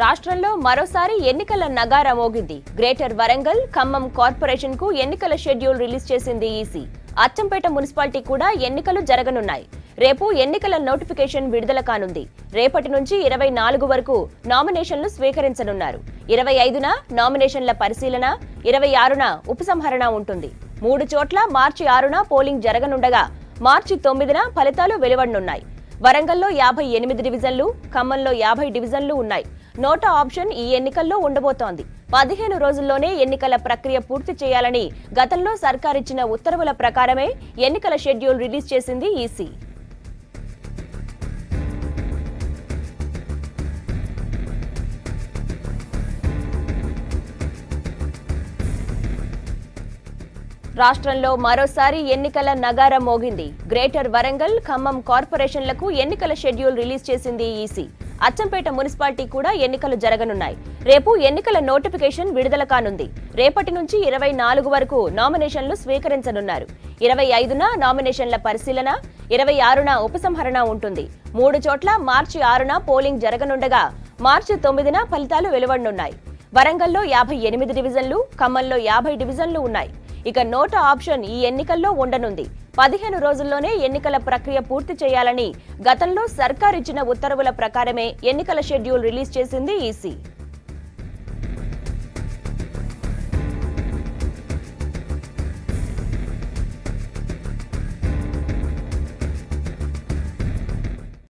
రాష్ట్రంలో మరోసారి ఎన్నికల నగారా మోగింది. గ్రేటర్ వరంగల్, ఖమ్మం కార్పొరేషన్ కు ఎన్నికల షెడ్యూల్ రిలీజ్ చేసింది ఈసీ. అచ్చంపేట మున్సిపాలిటీ కూడా ఎన్నికలు జరగనున్నాయి. రేపు ఎన్నికల నోటిఫికేషన్ విడుదల కానుంది. రేపటి నుంచి 24 వరకు నామినేషన్లు స్వీకరించనున్నారు. 25న నామినేషన్ల పరిశీలన, 26న ఉపసంహరణ ఉంటుంది. 3 చోట్ల మార్చి 6న పోలింగ్ జరగనుండగా మార్చి 9న ఫలితాలు వెలువడనున్నాయి. వరంగల్లో 58 డివిజన్లు, ఖమ్మంలో 50 డివిజన్లు ఉన్నాయి. నోటా ఆప్షన్ ఈ ఎన్నికల్లో ఉండబోతోంది. 15 రోజుల్లోనే ఎన్నికల ప్రక్రియ పూర్తి చేయాలని గతంలో సర్కారిచ్చిన ఉత్తర్వుల ప్రకారమే ఎన్నికల షెడ్యూల్ రిలీజ్ చేసింది ఈసీ. రాష్ట్రంలో మరోసారి ఎన్నికల నగారా మోగింది. గ్రేటర్ వరంగల్, ఖమ్మం కార్పొరేషన్లకు ఎన్నికల షెడ్యూల్ రిలీజ్ చేసింది ఈసీ. అచ్చంపేట మున్సిపాలిటీ కూడా ఎన్నికలు జరగనున్నాయి. రేపు ఎన్నికల నోటిఫికేషన్ విడుదల కానుంది. రేపటి నుంచి 24 వరకు నామినేషన్లు స్వీకరించనున్నారు. 25న నామినేషన్ల పరిశీలన, 26న ఉపసంహరణ ఉంటుంది. 3 చోట్ల మార్చి 6న పోలింగ్ జరగనుండగా మార్చి 9న ఫలితాలు వెలువడనున్నాయి. వరంగల్లో 58 డివిజన్లు, ఖమ్మంలో 50 డివిజన్లు ఉన్నాయి. ఇక నోటా ఆప్షన్ ఈ ఎన్నికల్లో ఉండనుంది. 15 రోజుల్లోనే ఎన్నికల ప్రక్రియ పూర్తి చేయాలని గతంలో సర్కార్ ఇచ్చిన ఉత్తర్వుల ప్రకారమే ఎన్నికల షెడ్యూల్ రిలీజ్ చేసింది ఈసీ.